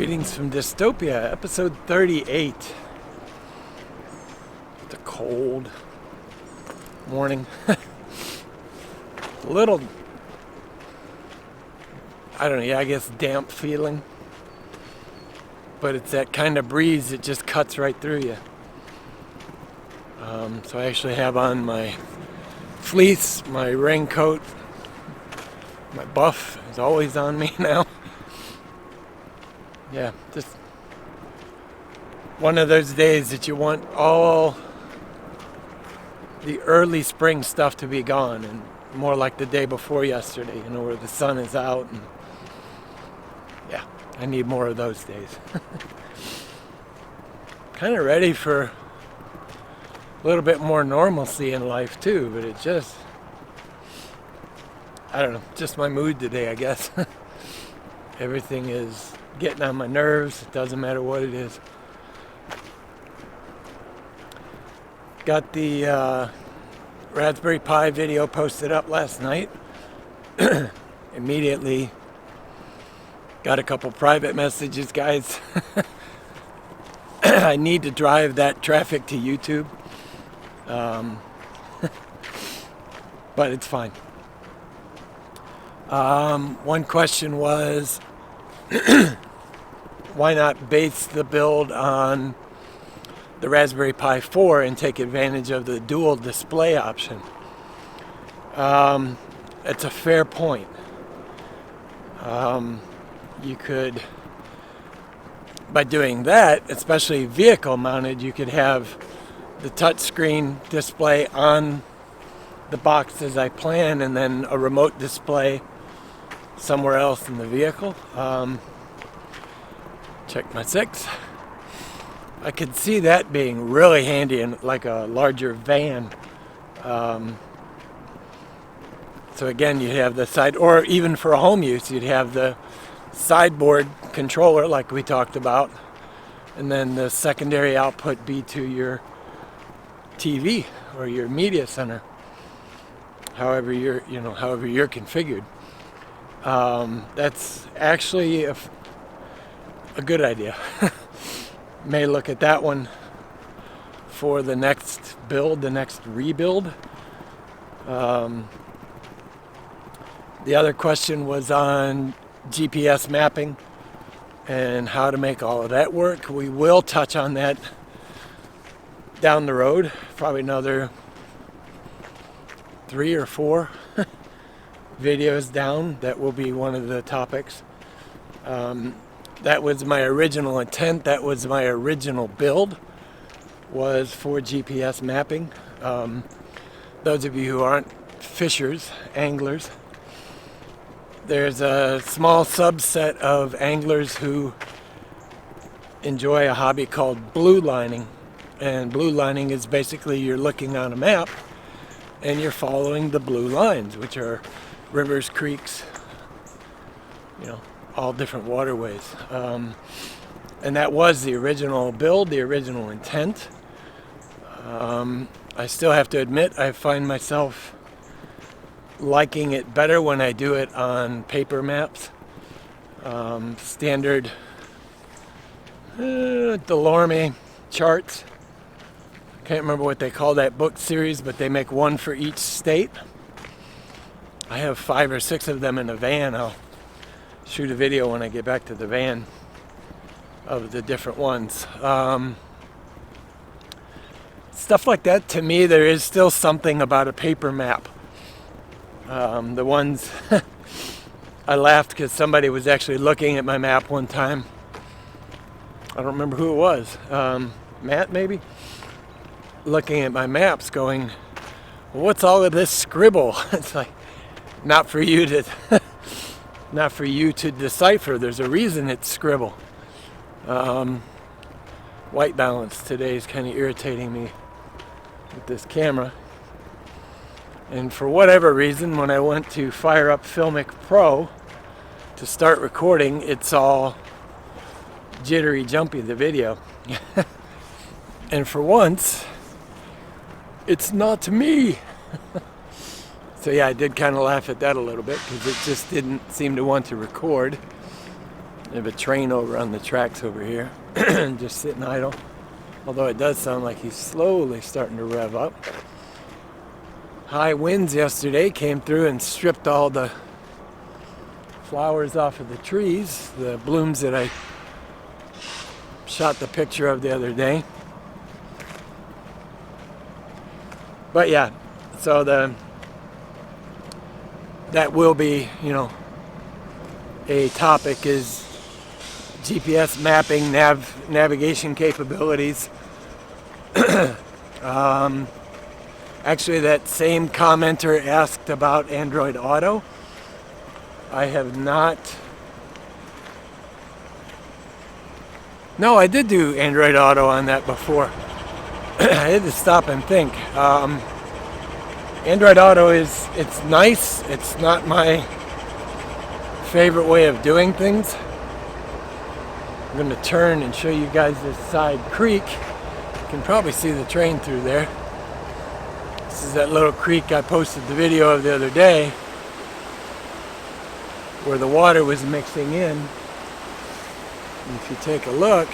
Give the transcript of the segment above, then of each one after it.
Greetings from Dystopia, episode 38. It's a cold morning. A little, I don't know, yeah, I guess damp feeling. But it's that kind of breeze that just cuts right through you. So I actually have on my fleece, my raincoat. My buff is always on me now. Yeah, just one of those days that you want all the early spring stuff to be gone, and more like the day before yesterday, you know, where the sun is out. And yeah, I need more of those days. Kind of ready for a little bit more normalcy in life too, but it just, I don't know, just my mood today, I guess. Everything is getting on my nerves. It doesn't matter what it is. Got the Raspberry Pi video posted up last night. Immediately got a couple private messages, guys. I need to drive that traffic to YouTube. But it's fine. One question was, why not base the build on the Raspberry Pi 4 and take advantage of the dual display option? It's a fair point. You could, by doing that, especially vehicle mounted, you could have the touchscreen display on the box as I plan, and then a remote display somewhere else in the vehicle. Check my 6. I could see that being really handy in like a larger van. So again, you'd have the side, or even for home use, you'd have the sideboard controller like we talked about, and then the secondary output be to your TV or your media center, however you're configured. That's actually a good idea. May look at that one for the next build, the next rebuild. The other question was on GPS mapping and how to make all of that work. We will touch on that down the road, probably another 3 or 4 videos down. That will be one of the topics. That was my original intent. That was my original build, was for GPS mapping. Those of you who aren't fishers, anglers, there's a small subset of anglers who enjoy a hobby called blue lining. And blue lining is basically you're looking on a map and you're following the blue lines, which are rivers, creeks, all different waterways. And that was the original build, the original intent. I still have to admit, I find myself liking it better when I do it on paper maps. Standard Delorme charts. Can't remember what they call that book series, but they make one for each state. I have 5 or 6 of them in a van. I'll shoot a video when I get back to the van of the different ones. Stuff like that, to me, there is still something about a paper map. The ones, I laughed because somebody was actually looking at my map one time. I don't remember who it was. Matt, maybe? Looking at my maps going, well, what's all of this scribble? It's like, not for you to not for you to decipher. There's a reason it's scribble. White balance today is kind of irritating me with this camera. And for whatever reason, when I went to fire up Filmic Pro to start recording, it's all jittery, jumpy, the video. And for once, it's not me. So yeah, I did kind of laugh at that a little bit because it just didn't seem to want to record. I have a train over on the tracks over here, just sitting idle. Although it does sound like he's slowly starting to rev up. High winds yesterday came through and stripped all the flowers off of the trees, the blooms that I shot the picture of the other day. But yeah, so that will be, you know, a topic is GPS mapping, navigation capabilities. Actually, that same commenter asked about Android Auto. I have not. No, I did do Android Auto on that before. I had to stop and think. Android Auto it's nice. It's not my favorite way of doing things. I'm going to turn and show you guys this side creek. You can probably see the train through there. This is that little creek I posted the video of the other day where the water was mixing in. And if you take a look,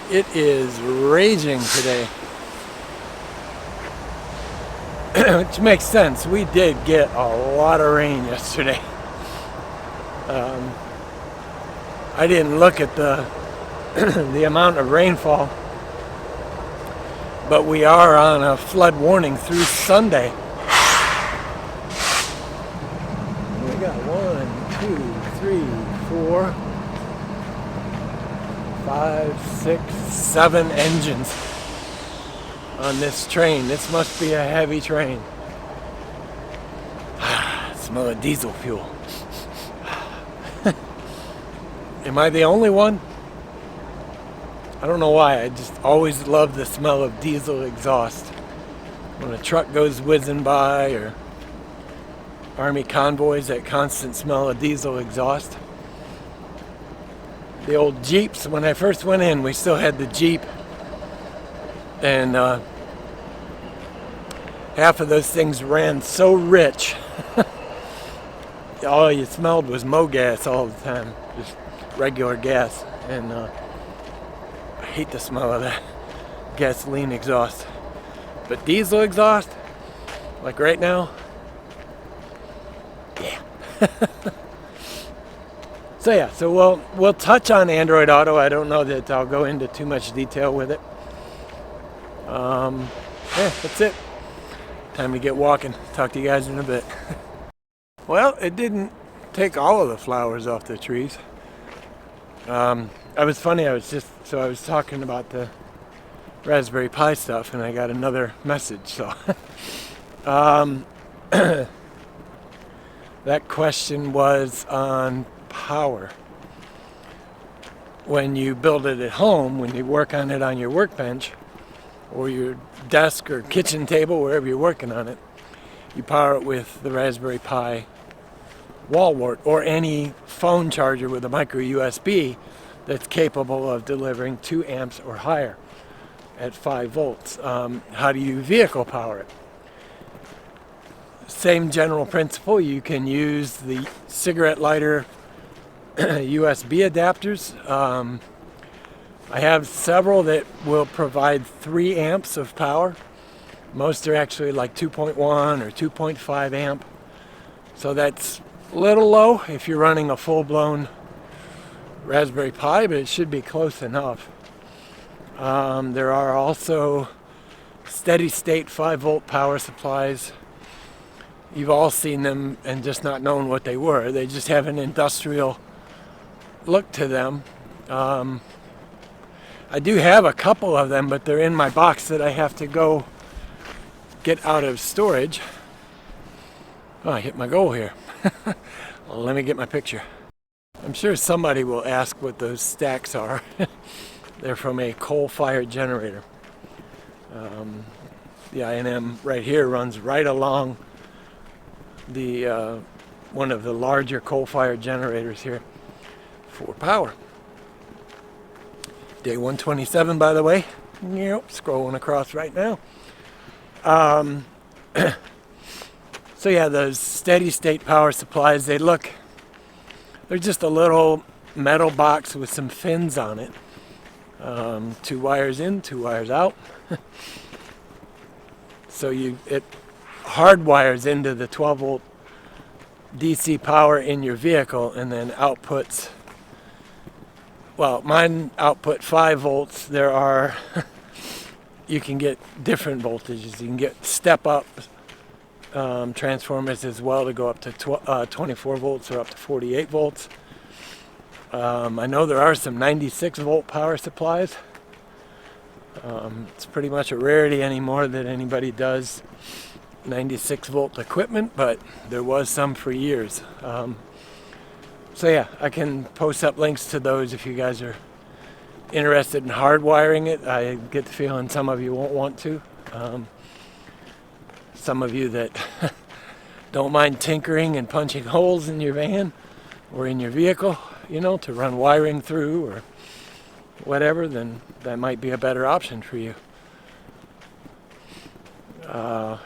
it is raging today. Which makes sense. We did get a lot of rain yesterday. I didn't look at the amount of rainfall, but we are on a flood warning through Sunday. We got 1, 2, 3, 4, 5, 6, 7 engines on this train. This must be a heavy train. Smell of diesel fuel. Am I the only one? I don't know why. I just always love the smell of diesel exhaust. When a truck goes whizzing by or army convoys, that constant smell of diesel exhaust. The old Jeeps, when I first went in, we still had the Jeep. And half of those things ran so rich. All you smelled was gas all the time. Just regular gas. And I hate the smell of that gasoline exhaust. But diesel exhaust, like right now, yeah. So yeah, so we'll touch on Android Auto. I don't know that I'll go into too much detail with it. Yeah, that's it. Time to get walking. Talk to you guys in a bit. Well, it didn't take all of the flowers off the trees. I was talking about the Raspberry Pi stuff, and I got another message. So that question was on power. When you build it at home, when you work on it on your workbench or your desk or kitchen table, wherever you're working on it, you power it with the Raspberry Pi wall wart or any phone charger with a micro USB that's capable of delivering 2 amps or higher at 5 volts. How do you vehicle power it? Same general principle. You can use the cigarette lighter USB adapters. I have several that will provide 3 amps of power. Most are actually like 2.1 or 2.5 amp. So that's a little low if you're running a full-blown Raspberry Pi, but it should be close enough. There are also steady-state 5-volt power supplies. You've all seen them and just not known what they were. They just have an industrial look to them. I do have a couple of them, but they're in my box that I have to go get out of storage. Oh, I hit my goal here. Let me get my picture. I'm sure somebody will ask what those stacks are. They're from a coal-fired generator. The I&M right here runs right along the one of the larger coal-fired generators here for power. Day 127, by the way. Yep, scrolling across right now. So yeah, those steady state power supplies, they're just a little metal box with some fins on it. 2 wires in, 2 wires out. So it hardwires into the 12 volt DC power in your vehicle and then outputs. Well, mine output 5 volts. There are, you can get different voltages. You can get step up transformers as well to go up to 24 volts or up to 48 volts. I know there are some 96 volt power supplies. It's pretty much a rarity anymore that anybody does 96 volt equipment, but there was some for years. So yeah, I can post up links to those if you guys are interested in hardwiring it. I get the feeling some of you won't want to. Some of you that don't mind tinkering and punching holes in your van or in your vehicle, you know, to run wiring through or whatever, then that might be a better option for you. I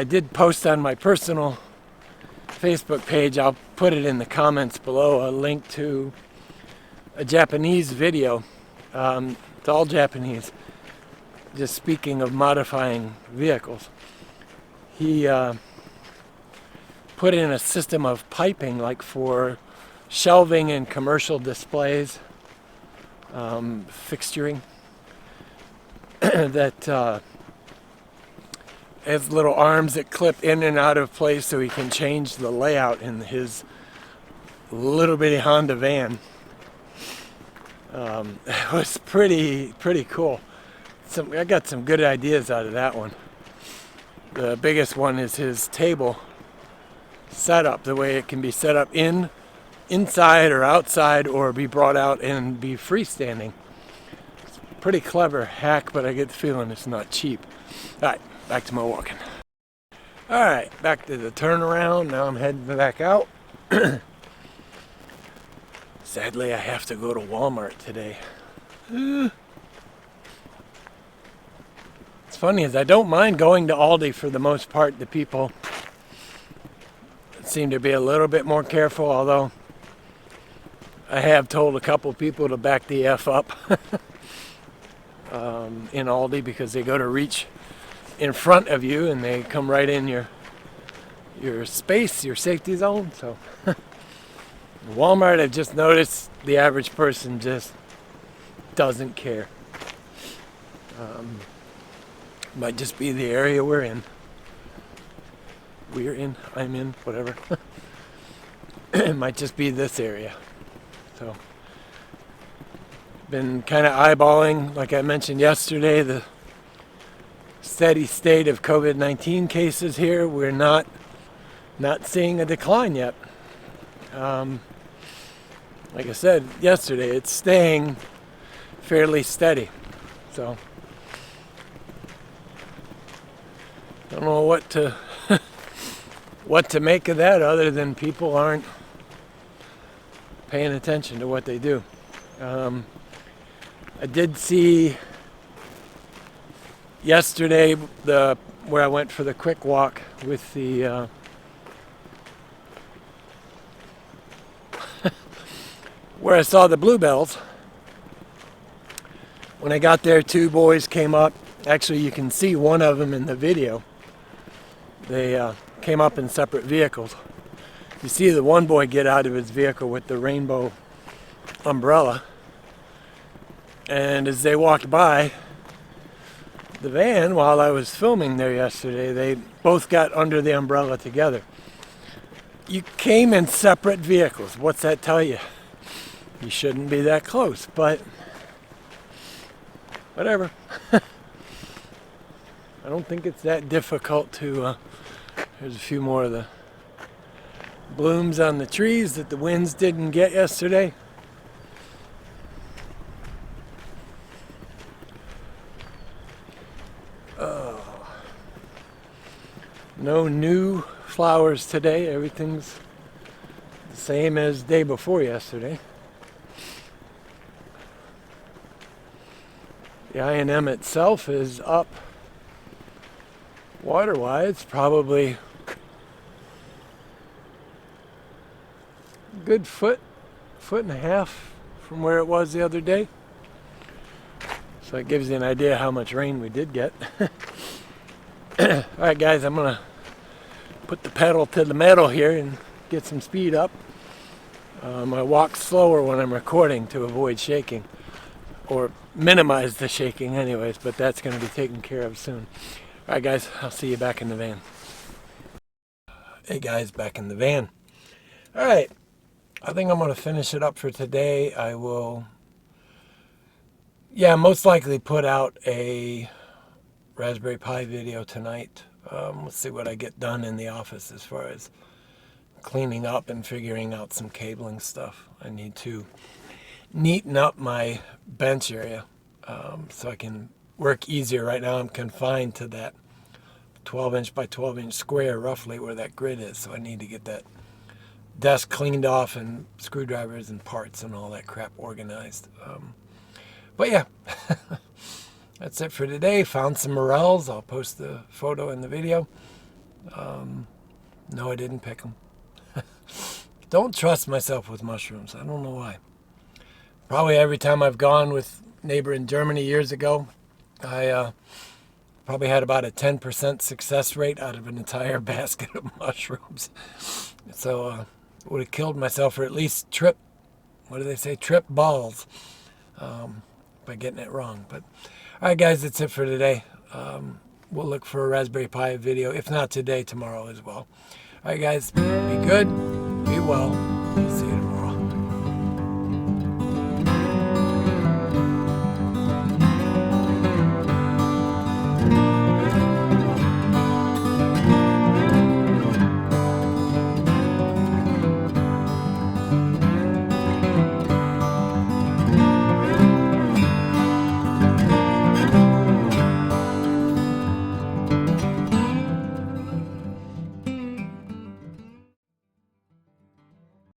did post on my personal Facebook page, I'll put it in the comments below, a link to a Japanese video. It's all Japanese. Just speaking of modifying vehicles. He put in a system of piping like for shelving and commercial displays, fixturing, that has little arms that clip in and out of place so he can change the layout in his little bitty Honda van. It was pretty cool. I got some good ideas out of that one. The biggest one is his table setup, the way it can be set up inside or outside or be brought out and be freestanding. It's a pretty clever hack, but I get the feeling it's not cheap. Alright, back to my walking. Alright, back to the turnaround. Now I'm heading back out. Sadly, I have to go to Walmart today. It's funny is I don't mind going to Aldi for the most part. The people seem to be a little bit more careful, although I have told a couple people to back the F up in Aldi because they go to reach in front of you and they come right in your space, your safety zone. So Walmart, I've just noticed the average person just doesn't care. Might just be the area we're in. I'm in, whatever. It might just be this area. So, been kind of eyeballing, like I mentioned yesterday, the steady state of COVID-19 cases here. We're not seeing a decline yet. Like I said yesterday, it's staying fairly steady. So, don't know what to make of that other than people aren't paying attention to what they do. I did see yesterday where I went for the quick walk with the where I saw the bluebells. When I got there, 2 boys came up. Actually, you can see one of them in the video. They came up in separate vehicles. You see the one boy get out of his vehicle with the rainbow umbrella. And as they walked by the van while I was filming there yesterday, they both got under the umbrella together. You came in separate vehicles. What's that tell you? You shouldn't be that close, but whatever. I don't think it's that difficult to, there's a few more of the blooms on the trees that the winds didn't get yesterday. No new flowers today. Everything's the same as day before yesterday. The I&M itself is up water-wise, probably a good foot and a half from where it was the other day. So it gives you an idea how much rain we did get. Alright guys, I'm going to put the pedal to the metal here and get some speed up. I walk slower when I'm recording to avoid shaking, or minimize the shaking anyways, but that's going to be taken care of soon. Alright guys, I'll see you back in the van. Hey guys, back in the van. Alright, I think I'm going to finish it up for today. I will, most likely put out a Raspberry Pi video tonight. Let's see what I get done in the office as far as cleaning up and figuring out some cabling stuff. I need to neaten up my bench area so I can work easier. Right now I'm confined to that 12-inch by 12-inch square roughly where that grid is, so I need to get that desk cleaned off and screwdrivers and parts and all that crap organized. But yeah. That's it for today. Found some morels. I'll post the photo in the video. No, I didn't pick them. Don't trust myself with mushrooms. I don't know why. Probably every time I've gone with a neighbor in Germany years ago, I probably had about a 10% success rate out of an entire basket of mushrooms. So would have killed myself, or at least trip balls by getting it wrong. But alright guys, that's it for today. We'll look for a Raspberry Pi video, if not today, tomorrow as well. Alright guys, be good, be well, see you tomorrow.